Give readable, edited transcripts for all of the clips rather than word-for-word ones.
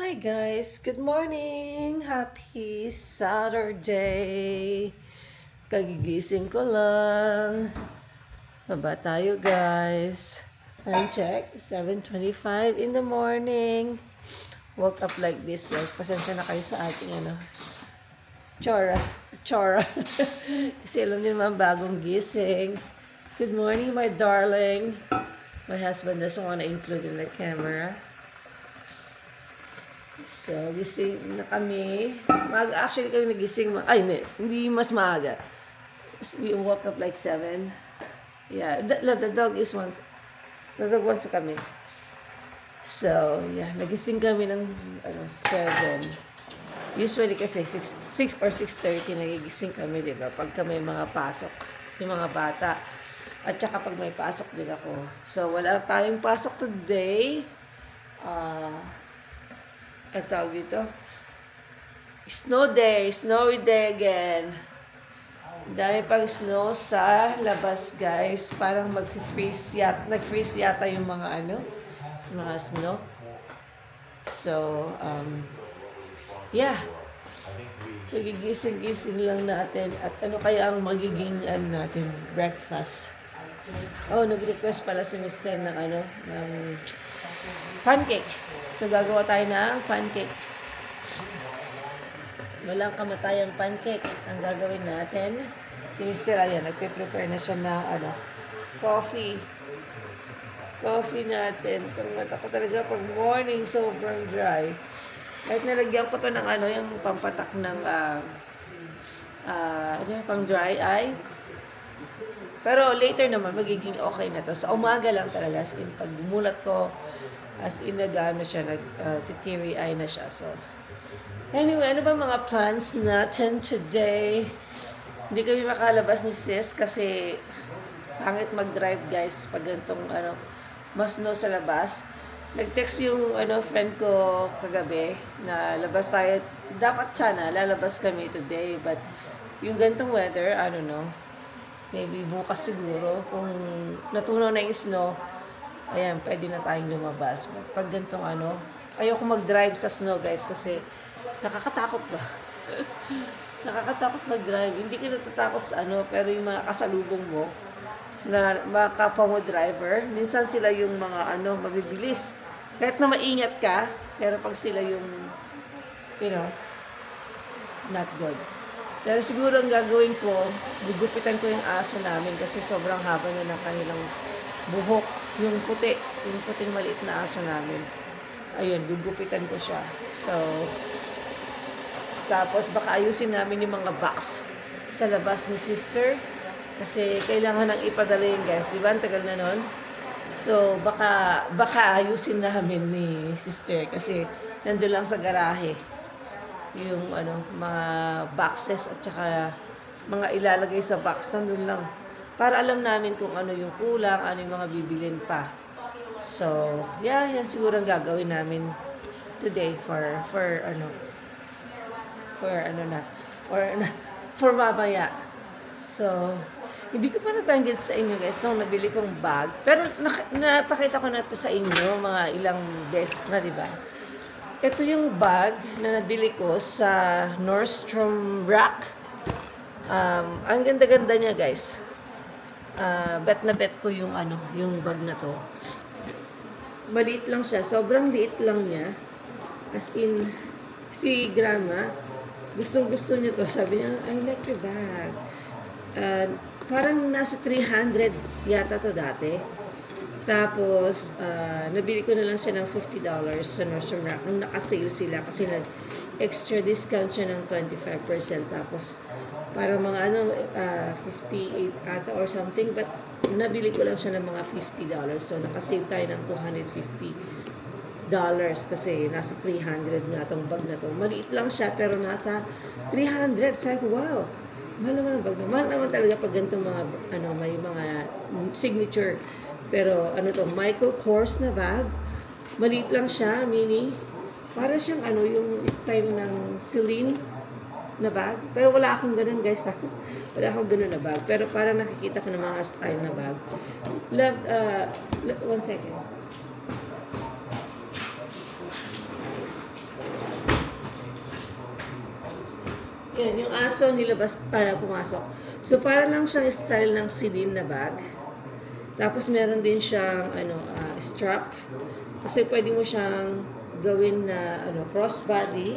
Hi guys, good morning! Happy Saturday! Kagigising ko lang. Baba tayo guys. Time check, 7:25 in the morning. Woke up like this guys. Pasensya na kayo sa ating chora. Chora. Kasi alam niyo naman bagong gising. Good morning my darling. My husband doesn't want to include in the camera. So, gising na kami. Actually kami nagising. Hindi mas maaga. We woke up like 7. Yeah, the dog is once. The dog wants to come in. So, yeah, nagising kami ng 7. Usually kasi 6 or 6:30 nagigising kami, di ba? Pag may mga pasok, yung mga bata. At saka pag may pasok din ako. So, wala tayong pasok today. Ang tawag dito? Snowy day again. Dahil pang snow sa labas, guys. Parang nag-freeze yata yung mga snow. So, yeah. Nagigising-gising lang natin. At ano kaya ang magiging natin, breakfast. Oh, nag-request pala si Mr. ng pancake. So, gagawa tayo ng pancake. Walang kamatayang pancake ang gagawin natin. Si Mr. Ayan, nagpe-prepare na siya ng coffee. Coffee natin. Pero ako talaga pag morning, sobrang dry. Kahit nalagyan ko to ng yung pampatak ng pang dry eye. Pero later naman, magiging okay na to. Sa umaga lang talaga. As in, pag bumulat ko, as in, siya, titiri-eye na siya. So, anyway, ano ba mga plans natin today? Hindi kami makalabas ni sis kasi pangit mag-drive guys pag ganitong mas no sa labas. Nag-text yung friend ko kagabi na labas tayo. Dapat sana lalabas kami today, but yung ganitong weather, I don't know. Maybe bukas siguro kung natunaw na yung snow, ayan, pwede na tayong lumabas. But pag ganitong ayoko mag-drive sa snow guys kasi nakakatakot ba? Nakakatakot mag-drive. Hindi ka natatakot sa pero yung mga kasalubong mo na mga kapwa mo driver, minsan sila yung mga mabibilis. Kahit na maingat ka, pero pag sila yung, not good. Pero siguro ang gagawin ko, gugupitan ko yung aso namin kasi sobrang haba na ng kanilang buhok. Yung puting maliit na aso namin. Ayun, gugupitan ko siya. So, tapos baka ayusin namin yung mga box sa labas ni sister. Kasi kailangan nang ipadala yun guys. Di ba? Ang tagal na nun. So, baka ayusin namin ni sister kasi nandun lang sa garahe yung mga boxes at saka mga ilalagay sa box nandun lang para alam namin kung ano yung kulang, ano yung mga bibilin pa. So, yeah, yan siguro ang gagawin namin today for mamaya. So, hindi ko pa nabanggit sa inyo guys nung nabili kong bag. Pero napakita ko na to sa inyo mga ilang beses na, di ba? Ito yung bag na nabili ko sa Nordstrom Rack. Ang ganda-ganda niya guys. Bet na bet ko yung yung bag na to. Maliit lang siya. Sobrang liit lang niya. As in, si Grandma, gustong-gusto niya to. Sabi niya, I like your bag. Parang nasa 300 yata to dati. Tapos, nabili ko na lang siya ng $50 sa Nordstrom Rack. Nung naka-sale sila kasi nag-extra discount siya ng 25%. Tapos, para mga 58 ata or something. But, nabili ko lang siya ng mga $50. So, naka-save tayo ng $250 kasi nasa 300 nga tong bag na to. Maliit lang siya pero nasa 300. Sabi ko, wow! Mahal naman ang bag na. Mahal naman talaga pag ganitong mga, may mga signature. Pero to, Michael Kors na bag. Maliit lang siya, mini. Para siyang yung style ng Celine na bag. Pero wala akong ganun guys. Wala akong ganun na bag. Pero para nakikita ko ng mga style na bag. One second. Yan, yung aso nilabas para pumasok. So, para lang siyang style ng Celine na bag. Tapos, meron din siyang strap. Kasi pwede mo siyang gawin na crossbody.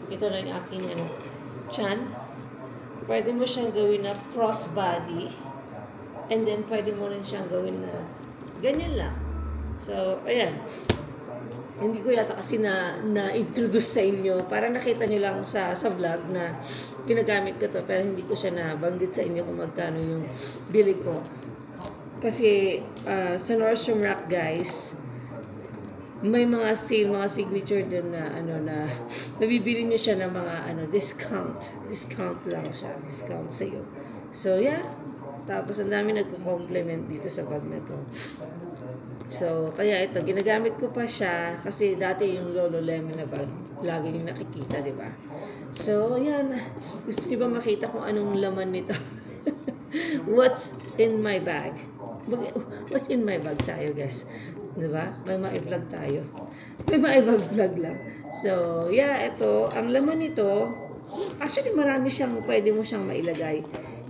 Ito na yung aking chan. Pwede mo siyang gawin na crossbody. And then, pwede mo rin siyang gawin na ganyan lang. So, ayan. Hindi ko yata kasi na-introduce sa inyo. Para nakita nyo lang sa vlog na ginagamit ko to. Pero hindi ko siya nabanggit sa inyo kung magkano yung bili ko. Kasi sa Nordstrom Rack, guys, may mga sale, mga signature din na na nabibili niyo siya ng mga discount. Discount lang siya. Discount sale. So, yeah. Tapos, ang dami nagko-compliment dito sa bag na to. So, kaya ito, ginagamit ko pa siya kasi dati yung Lululemon na bag, lagi yung nakikita, di ba? So, yan. Gusto niyo ba makita kung anong laman nito? What's in my bag? What's in my bag tayo, guys? Di ba? May ma-vlog tayo. May ma-vlog lang. So, yeah, ito, ang laman nito, actually, marami siyang, pwede mo siyang mailagay.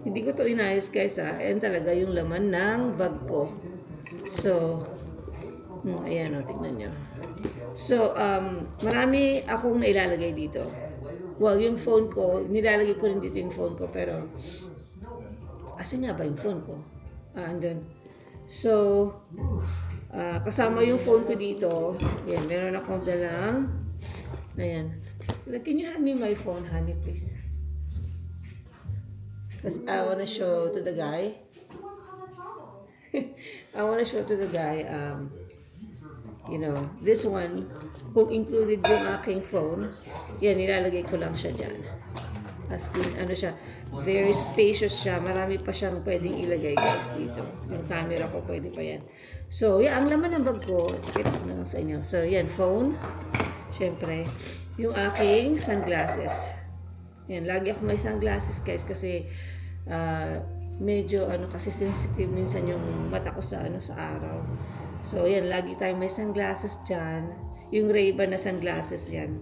Hindi ko to inayos, guys, ha. Ayan talaga yung laman ng bag ko. So, ayan o, tignan nyo. So, marami akong nailalagay dito. Well, yung phone ko, nilalagay ko rin dito yung phone ko, pero, asan nga ba yung phone ko? Andun. So, kasama yung phone ko dito. Ayan, meron akong dalang, ayan. Can you hand me my phone, honey, please? Because I want to show to the guy. I want to show to the guy, this one, kung included yung aking phone, yan, nilalagay ko lang siya dyan. As in, siya, very spacious siya. Marami pa siyang pwedeng ilagay, guys, dito. Yung camera ko, pwede pa yan. So, yan, ang laman ng bag ko, pakita ko na sa inyo. So, yan, phone. Siyempre, yung aking sunglasses. Yan, lagi ako may sunglasses, guys, kasi, medyo kasi sensitive minsan yung mata ko sa araw. So yan, lagi tayong may sunglasses diyan. Yung Ray-Ban na sunglasses yan.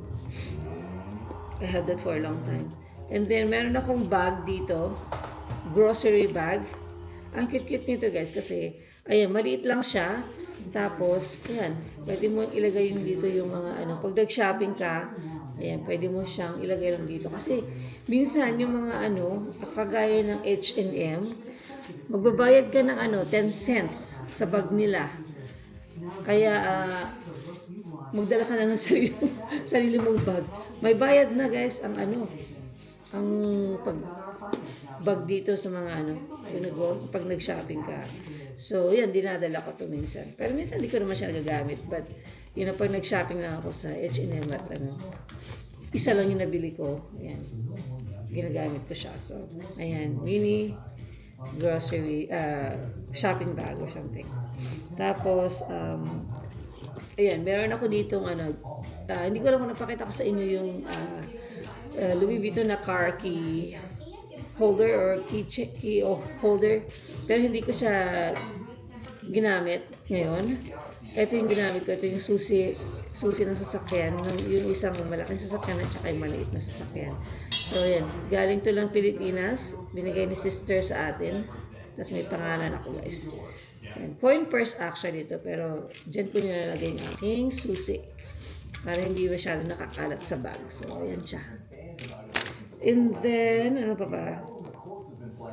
I had that for a long time. And then meron akong bag dito, grocery bag. Ang cute-cute nito, guys, kasi ayan, maliit lang siya. Tapos ayan, pwede mo ilagay yung dito yung mga pag nag-shopping ka, ayan, pwede mo siyang ilagay lang dito. Kasi, minsan, yung mga kagaya ng H&M, magbabayad ka ng 10 cents sa bag nila. Kaya, magdala ka na ng sarili mong bag. May bayad na, guys, ang bag dito sa mga pag nag-shopping ka. So, yan, dinadala ko to minsan. Pero minsan, hindi ko naman siya nagagamit. But, pag nag-shopping lang ako sa H&M at isa lang yung nabili ko. Ayan. Ginagamit ko siya. So, ayan. Mini grocery, shopping bag or something. Tapos, ayan. Meron ako ditong hindi ko lang napakita ko sa inyo yung Louis Vuitton na car key holder or key holder. Pero hindi ko siya ginamit ngayon. Ito yung ginamit ko. Ito yung susi ng sasakyan. Yung isang malaking sasakyan at saka yung maliit na sasakyan. So, yan. Galing to lang Pilipinas. Binigay ni sister sa atin. Tapos may pangalan ako, guys. Yan. Coin purse actually ito. Pero dyan ko nilalagay yung aking susi. Para hindi masyado nakakalat sa bag. So, yan siya. And then, ano pa ba?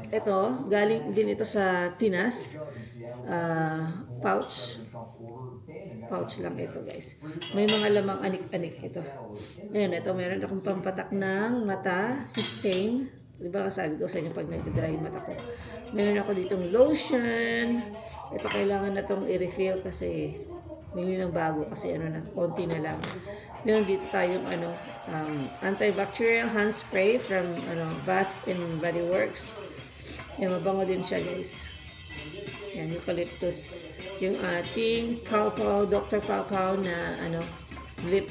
Ito, galing din ito sa Pinas. Pouch lang ito, guys. May mga lamang anik-anik ito. Ayan, ito meron akong pampatak ng mata, sustain. Diba sabi ko sa inyo pag nagdadry yung mata ko. Meron ako ditong lotion. Ito kailangan na itong i-refill kasi bili ng bago kasi konti na lang. Meron dito tayong antibacterial hand spray from Bath and Body Works. Yan, mabango din siya, guys. Yan, eucalyptus. Yung ating Dr. Pau Pau na lip,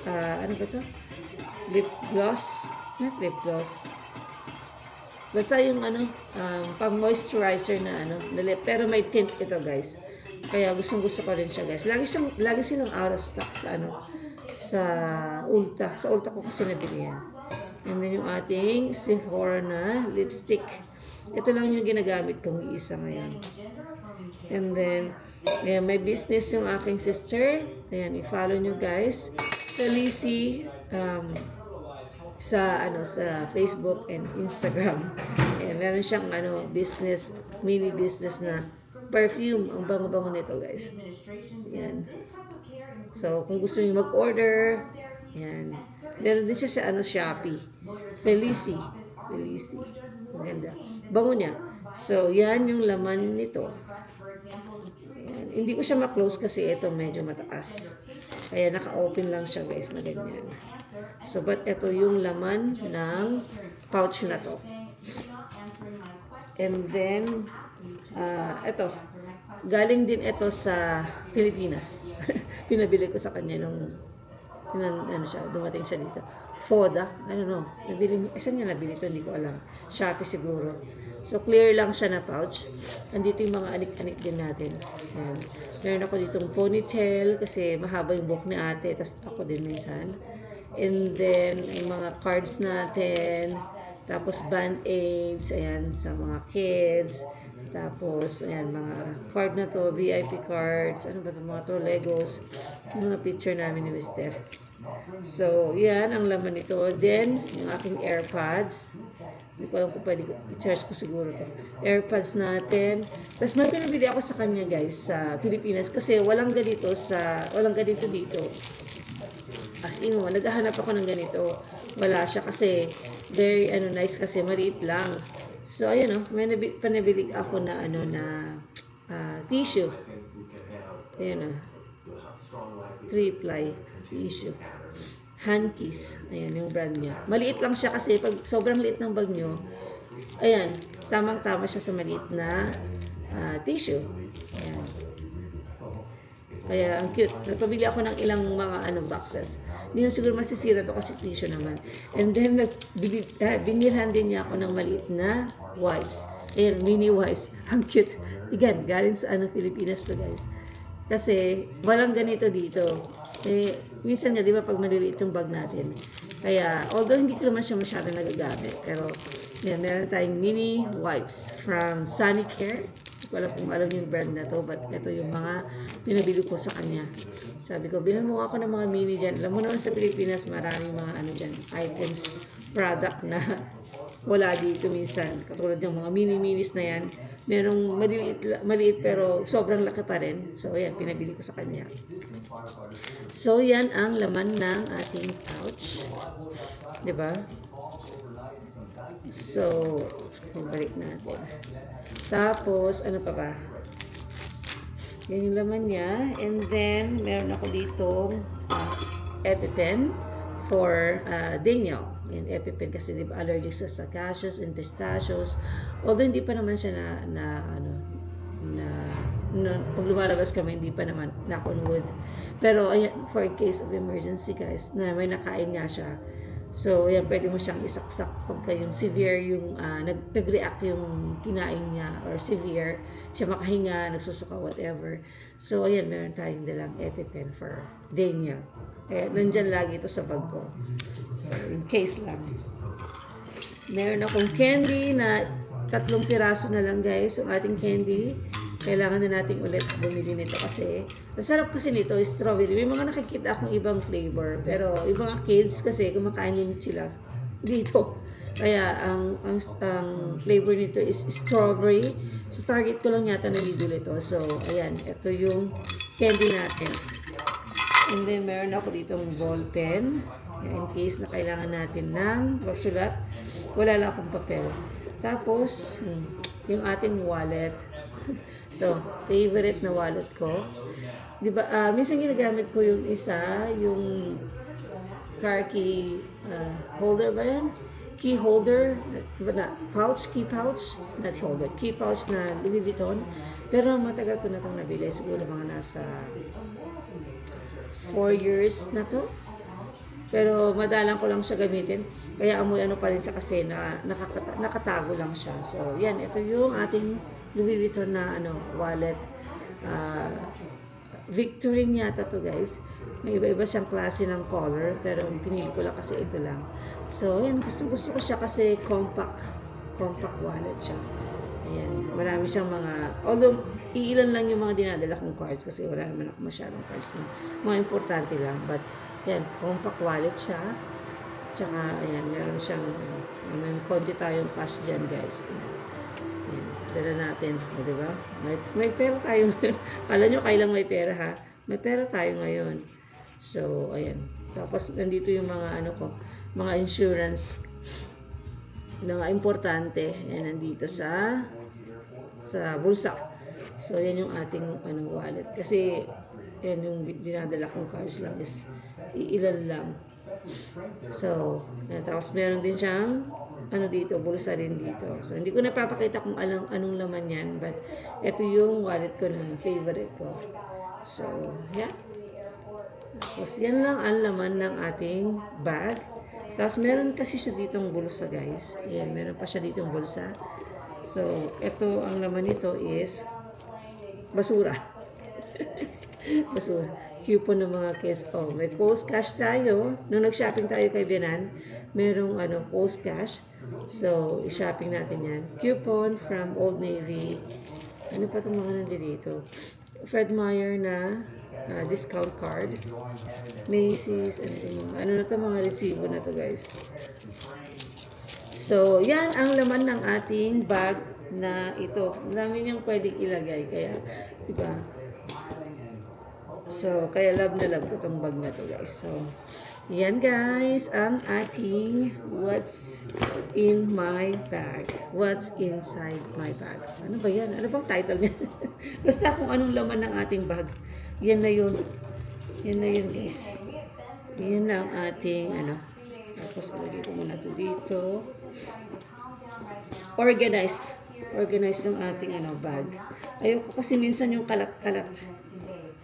ano ba ito? Lip gloss. Not lip gloss. Basta yung pang moisturizer na na lip. Pero may tint ito, guys. Kaya gusto ko rin siya, guys. Lagi silang out of stock sa sa Ulta. Sa Ulta ko kasi nabili yan. And then yung ating Sephora na lipstick. Ito lang yung ginagamit kong isa ngayon. And then, ayan, may business yung aking sister. Ayan, i-follow nyo guys. Felici, sa Facebook and Instagram. Ayan, meron siyang business, mini business na perfume. Ang bango-bango nito guys. Ayan. So, kung gusto niyo mag-order, ayan. Meron din siya sa Shopee. Felici. Ang ganda. Bango niya. So, yan yung laman nito. Ayan. Hindi ko siya ma-close kasi ito medyo mataas. Kaya naka-open lang siya guys na ganyan. So, but ito yung laman ng pouch na to. And then, ito. Galing din ito sa Pilipinas. Pinabili ko sa kanya nung dumating siya dito. Foda, I don't know. Saan niya nabili ito? Hindi ko alam. Shopee siguro. So, clear lang siya na pouch. Andito yung mga anik-anik din natin. Ayan. Meron ako ditong ponytail kasi mahaba yung buhok ni ate. Tapos ako din minsan. And then, yung mga cards natin. Tapos, band-aids. Ayan, sa mga kids. Tapos, ayan, mga card na to, VIP cards, ano ba ito, mga to, Legos, mga picture namin ni Mr. So, yan, ang laman nito. Then, yung aking AirPods. Hindi ko alam kung pwede i-charge ko siguro to. AirPods natin. Tapos, may pinabili ako sa kanya, guys, sa Pilipinas. Kasi walang ganito dito. As in, naghahanap ako ng ganito. Wala siya kasi, very, nice kasi, maliit lang. So, ayan may panabili ako na tissue. Ayan 3-ply tissue. Hankies. Ayan yung brand niya. Maliit lang siya kasi pag sobrang liit ng bag nyo, ayan, tamang-tama siya sa maliit na tissue. Ayan. Kaya, ang cute. Nagpabili ako ng ilang mga boxes. Hindi na siguro masisira to kasi tissue naman. And then, binilhan din niya ako ng maliit na wipes. Ayan, mini wipes. Ang cute. Again, galing sa Pilipinas to guys. Kasi, walang ganito dito. Minsan nga, di ba, pag maliliit yung bag natin. Kaya, although hindi ko naman siya masyado nagagamit. Pero, yan, meron tayong mini wipes from Sonicare. Wala kung alam yung brand na to, but ito yung mga pinabili ko sa kanya. Sabi ko, bilhan mo ako ng mga mini dyan. Alam mo naman sa Pilipinas, maraming mga dyan, items, product na wala dito minsan. Katulad yung mga mini-minis na yan. Merong maliit pero sobrang laki pa rin. So, ayan, pinabili ko sa kanya. So, yan ang laman ng ating pouch. Diba? So, balik natin. Tapos, ano pa ba? Yan yung laman niya. And then, meron ako ditong EpiPen for Daniel. Yan, EpiPen kasi di ba allergic sa cashews and pistachios. Although hindi pa naman siya pag lumalabas kami, hindi pa naman, knock on wood. Pero, ayan, for case of emergency guys, na may nakain nga siya. So, yan, pwede mo siyang isaksak pagka yung severe, yung nag-react yung kinain niya or severe, siya makahinga, nagsusuka, whatever. So, ayan, meron tayong dalang EpiPen for Daniel. Nandyan lagi ito sa bag ko. So, in case lang. Meron akong candy na 3 piraso na lang guys, yung ating candy. Kailangan na natin ulit bumili nito kasi ang sarap kasi nito is strawberry. May mga nakikita akong ibang flavor pero yung mga kids kasi kumakain din sila dito. Kaya ang flavor nito is strawberry. Sa Target ko lang yata nabibili ito. So ayan, ito yung candy natin. And then meron ako ditong ball pen. In case na kailangan natin ng magsulat, wala lang akong papel. Tapos yung ating wallet. Ito, favorite na wallet ko. Di ba, minsan ginagamit ko yung isa, yung car key holder ba yan? Key holder, pouch, key pouch, not holder, key pouch na Louis Vuitton. Pero matagal ko na itong nabili, siguro mga nasa 4 years na to. Pero madalang ko lang siya gamitin. Kaya amoy pa rin siya kasi nakatago lang siya. So, yan, ito yung ating Louis Vuitton na wallet. Victorine yata to guys. May iba-iba siyang klase ng color, pero pinili ko lang kasi ito lang. So, yan, gusto ko siya kasi compact wallet siya. Ayan, marami siyang although iilan lang yung mga dinadala kong cards kasi wala naman ako masyadong cards na mga importante lang. But, yan, compact wallet siya. Tsaka, ayan, meron siyang, may konti tayong cash dyan guys. Ayan. Dala natin, di ba? May pera tayo ngayon. Kala nyo kailang may pera ha? May pera tayo ngayon. So, ayan. Tapos, nandito yung mga mga insurance na importante. Ayan, nandito sa bulsa. So, yan yung ating wallet. Kasi, yan yung dinadala kong cards lang is ilan lang. So, yan. Tapos meron din siyang dito, bulsa din dito. So, hindi ko napapakita kung anong laman yan, but ito yung wallet ko na favorite ko. So, yeah. Tapos, yan lang ang laman ng ating bag. Tapos, meron kasi siya ditong bulsa, guys. Ayan, meron pa siya ditong bulsa. So, ito, ang laman nito is basura. Basura. Coupon ng mga kids. Oh, may post cash tayo. Nung nag-shopping tayo kay Binan, merong post cash. So, i-shopping natin yan. Coupon from Old Navy. Ano pa itong mga nandito? Fred Meyer na discount card. Macy's. Ano na ito? Mga resibo na to guys. So, yan ang laman ng ating bag na ito. Ang dami niyang pwedeng ilagay. Kaya, diba? So, kaya love na love ko itong bag na to guys. So, yan guys, ang ating what's in my bag. What's inside my bag. Ano ba yan? Ano bang title niya? Basta kung anong laman ng ating bag. Yan na yun. Yan na yun guys. Yan na ang ating Tapos, ilagay ko muna ito dito. Organize yung ating bag. Ayoko kasi minsan yung kalat-kalat.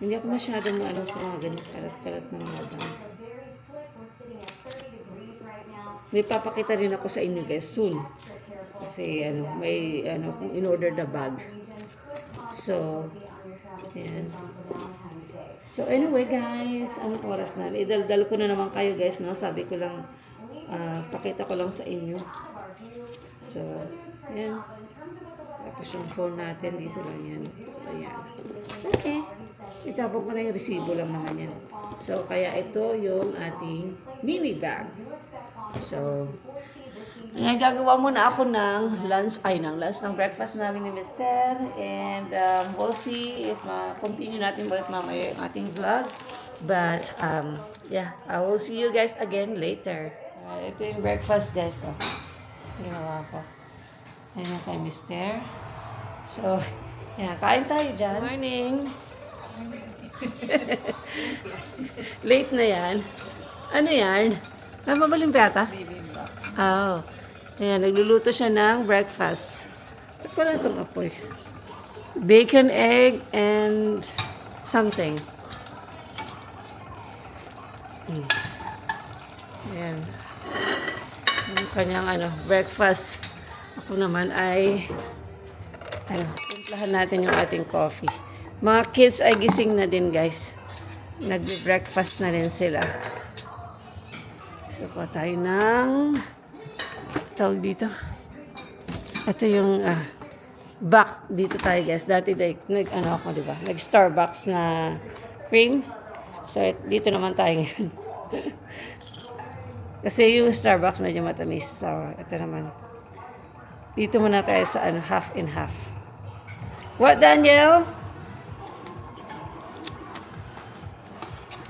Hindi ako masyadong sa mga ganyan kalat-kalat ng mga bag. May papakita rin ako sa inyo guys soon. Kasi may kung in-order na bag. So, ayan. So, anyway guys, anong oras na? Idaldal ko na naman kayo guys, no? Sabi ko lang, pakita ko lang sa inyo. So, ayan. Tapos yung phone natin, dito lang yan. So, ayan. Okay. Itapon ko na yung resibo lang naman yan. So, kaya ito yung ating mini bag. So, ngayon gagawa muna ako ng ng breakfast namin ni Mr. And we'll see if continue natin ulit mamaya yung ating vlog. But, yeah, I will see you guys again later. Ito yung breakfast guys. Oh. Ginawa ko. Ayan kay Mr. So, yeah, kain tayo dyan. Morning! Late na yan. Ano yan? Mabalimpyata? Oh. Ayan, nagluluto siya ng breakfast. Ba't wala itong apoy? Bacon, egg, and something. Ayan. Yung kanyang breakfast. Ako naman ay timplahan natin yung ating coffee. Mga kids ay gising na din guys. Nagbe-breakfast na rin sila. So, kuha tayo ng tawag dito. Ito yung back dito tayo guys. Dati ako, diba? Nag-Starbucks na cream. So, dito naman tayo ngayon. Kasi yung Starbucks medyo matamis. So, ito naman. Dito muna tayo sa half and half. What, Daniel?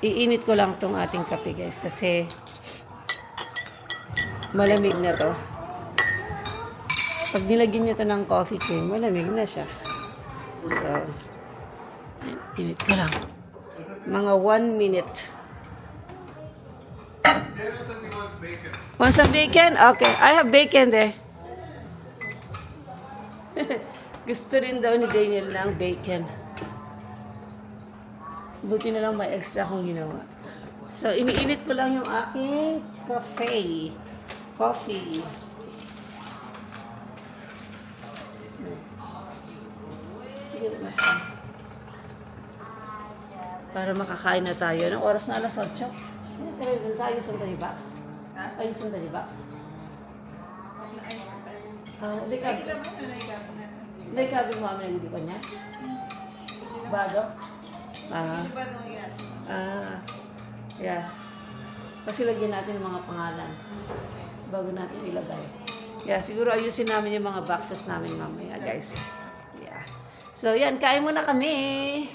Iinit ko lang tong ating kape, guys. Kasi malamig na to. Pag nilagyan nyo to ng coffee cream, malamig na siya. So, init ko lang. Mga 1 minute. Want some bacon? Okay, I have bacon there. Gusto rin daw ni Daniel ng bacon. Buti na lang may extra akong ginawa. So, iniinit ko lang yung aking coffee. Para makakain na tayo. Anong oras na? Alas 8? Pero doon tayo sa Box. Ayos sa Box. Hindi ka. Hindi ka mo kami hindi ko niya. Bago? Yeah. Kasi lagyan natin yung mga pangalan bago natin ilagay. Yeah, siguro ayusin namin yung mga boxes namin mamaya, guys. Yeah. So, yan. Kain muna kami.